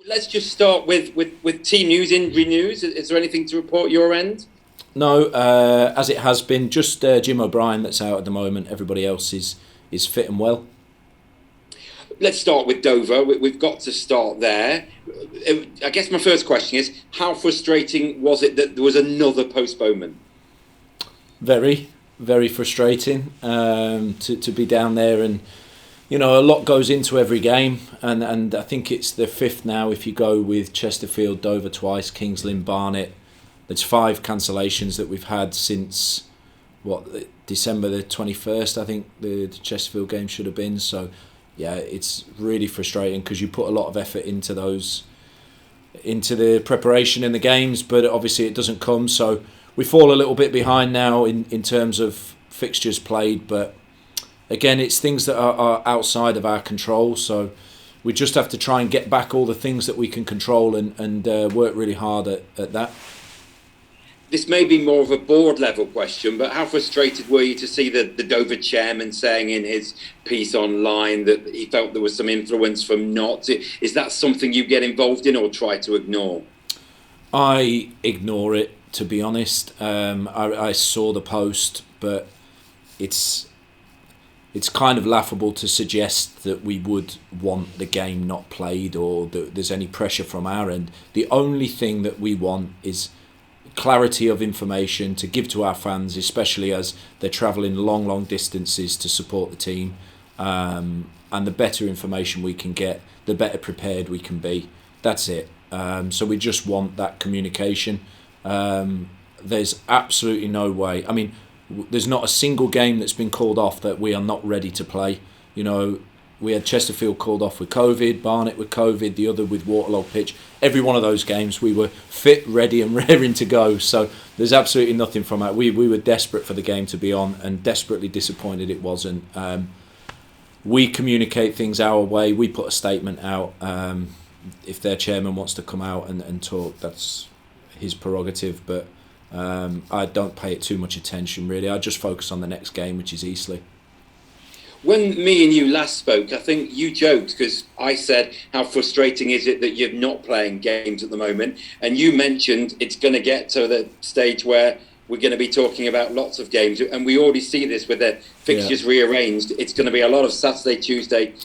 Let's just start with team news, injury news. Is there anything to report your end? No, as it has been, just Jim O'Brien that's out at the moment. Everybody else is fit and well. Let's start with Dover. We've got to start there. I guess my first question is, how frustrating was it that there was another postponement? Very, very frustrating to be down there, and a lot goes into every game, and I think it's the fifth now. If you go with Chesterfield, Dover twice, Kings Lynn, Barnet, there's 5 cancellations that we've had since December the 21st. I think the Chesterfield game should have been. So yeah, it's really frustrating because you put a lot of effort into the preparation in the games, but obviously it doesn't come. So we fall a little bit behind now in terms of fixtures played, but again, it's things that are outside of our control. So we just have to try and get back all the things that we can control and work really hard at that. This may be more of a board level question, but how frustrated were you to see the Dover chairman saying in his piece online that he felt there was some influence from Notts? Is that something you get involved in or try to ignore? I ignore it, to be honest. I saw the post, but it's kind of laughable to suggest that we would want the game not played or that there's any pressure from our end. The only thing that we want is clarity of information to give to our fans, especially as they're travelling long distances to support the team. And the better information we can get, the better prepared we can be. That's it. So we just want that communication. There's absolutely no way. I mean, there's not a single game that's been called off that we are not ready to play. We had Chesterfield called off with COVID, Barnet with COVID, the other with waterlogged pitch. Every one of those games we were fit, ready and raring to go. So there's absolutely nothing from that. We were desperate for the game to be on and desperately disappointed it wasn't. We communicate things our way. We put a statement out. If their chairman wants to come out and talk, that's his prerogative. But I don't pay it too much attention, really. I just focus on the next game, which is Eastleigh. When me and you last spoke, I think you joked because I said, how frustrating is it that you're not playing games at the moment? And you mentioned it's going to get to the stage where we're going to be talking about lots of games. And we already see this with the fixtures rearranged. It's going to be a lot of Saturday, Tuesday,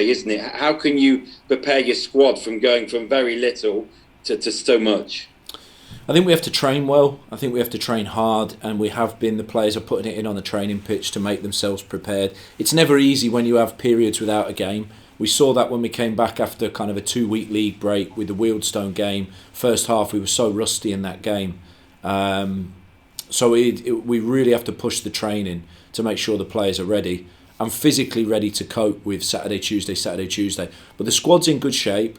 isn't it? How can you prepare your squad from going from very little to so much? I think we have to train well. I think we have to train hard, and we have been. The players are putting it in on the training pitch to make themselves prepared. It's never easy when you have periods without a game. We saw that when we came back after kind of a 2-week league break with the Wealdstone game. First half, we were so rusty in that game. So we really have to push the training to make sure the players are ready and physically ready to cope with Saturday, Tuesday. But the squad's in good shape.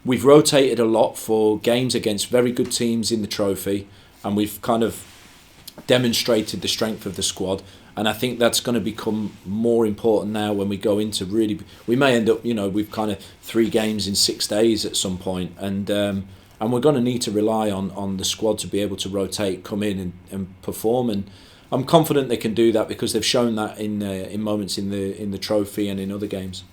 We've rotated a lot for games against very good teams in the trophy, and we've kind of demonstrated the strength of the squad. And I think that's going to become more important now when we go into really. We may end up, we've kind of 3 games in 6 days at some point, and we're going to need to rely on the squad to be able to rotate, come in and perform. And I'm confident they can do that because they've shown that in moments in the trophy and in other games.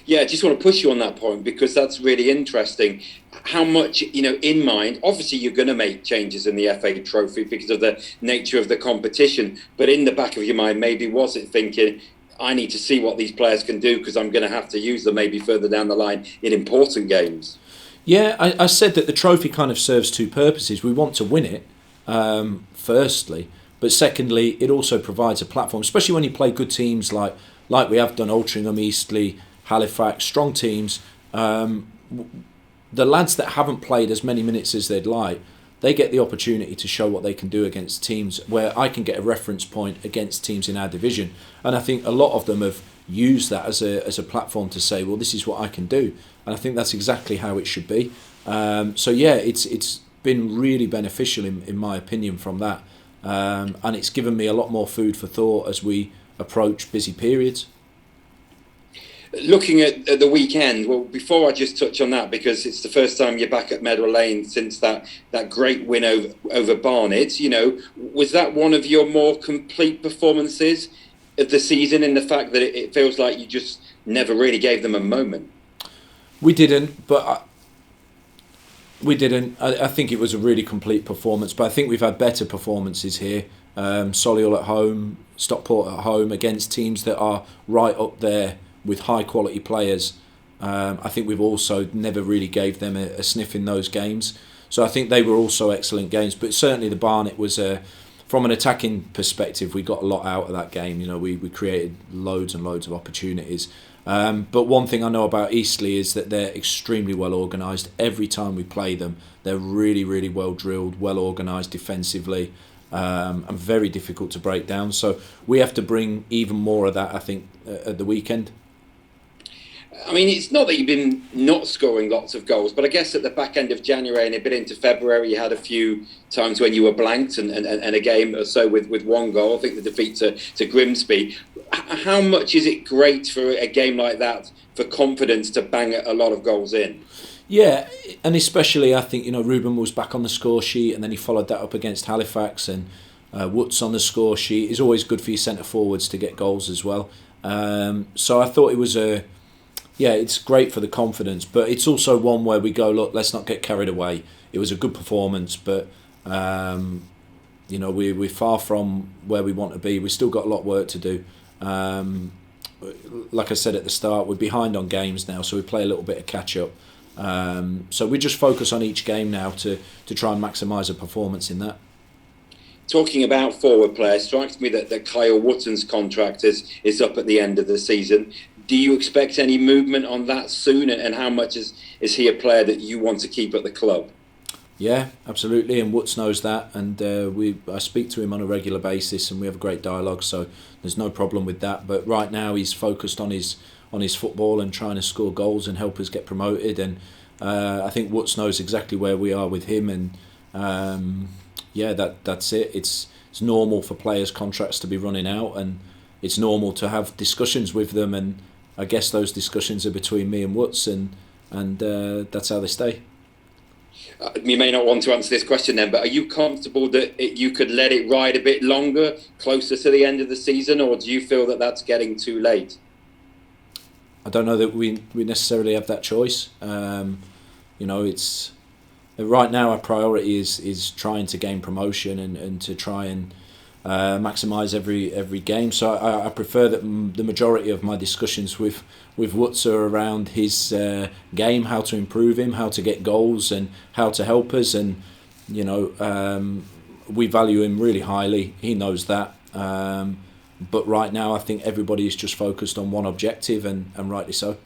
Yeah, I just want to push you on that point because that's really interesting. How much, in mind, obviously you're going to make changes in the FA Trophy because of the nature of the competition, but in the back of your mind, maybe was it thinking, I need to see what these players can do because I'm going to have to use them maybe further down the line in important games? Yeah, I said that the trophy kind of serves 2 purposes. We want to win it, firstly, but secondly, it also provides a platform, especially when you play good teams like we have done, Altrincham, Eastleigh, Halifax, strong teams. The lads that haven't played as many minutes as they'd like, they get the opportunity to show what they can do against teams where I can get a reference point against teams in our division. And I think a lot of them have used that as a platform to say, well, this is what I can do. And I think that's exactly how it should be. So yeah, it's been really beneficial in my opinion from that. And it's given me a lot more food for thought as we approach busy periods. Looking at the weekend, well, before I just touch on that, because it's the first time you're back at Meadow Lane since that great win over Barnet, was that one of your more complete performances of the season in the fact that it feels like you just never really gave them a moment? We didn't, but we didn't. I think it was a really complete performance, but I think we've had better performances here. Solihull at home, Stockport at home, against teams that are right up there with high quality players. I think we've also never really gave them a sniff in those games. So I think they were also excellent games. But certainly the Barnet was from an attacking perspective, we got a lot out of that game. You know, we created loads and loads of opportunities. But one thing I know about Eastleigh is that they're extremely well organised. Every time we play them, they're really, really well drilled, well organised defensively, and very difficult to break down. So we have to bring even more of that, I think, at the weekend. I mean, it's not that you've been not scoring lots of goals, but I guess at the back end of January and a bit into February, you had a few times when you were blanked and a game or so with one goal. I think the defeat to Grimsby. How much is it great for a game like that for confidence to bang a lot of goals in? Yeah, and especially I think, you know, Ruben was back on the score sheet and then he followed that up against Halifax, and Wootz on the score sheet. It's always good for your centre forwards to get goals as well. So I thought it was it's great for the confidence, but it's also one where we go, look, let's not get carried away. It was a good performance, but you know, we're far from where we want to be. We've still got a lot of work to do. Like I said at the start, we're behind on games now, so we play a little bit of catch up. So we just focus on each game now to try and maximise a performance in that. Talking about forward players, strikes me that Kyle Wotton's contract is up at the end of the season. Do you expect any movement on that soon? And how much is he a player that you want to keep at the club? Yeah, absolutely, and Wootz knows that, and I speak to him on a regular basis, and we have a great dialogue. So there's no problem with that. But right now he's focused on his football and trying to score goals and help us get promoted. And I think Wootz knows exactly where we are with him. And that's it. It's normal for players' contracts to be running out, and it's normal to have discussions with them. And I guess those discussions are between me and Wootz, and that's how they stay. You may not want to answer this question then, but are you comfortable that you could let it ride a bit longer, closer to the end of the season, or do you feel that that's getting too late? I don't know that we necessarily have that choice. You know, it's right now our priority is trying to gain promotion and to try and maximise every game. So I prefer that the majority of my discussions with Wootz are around his game, how to improve him, how to get goals, and how to help us. And you know, we value him really highly. He knows that. But right now, I think everybody is just focused on one objective, and rightly so.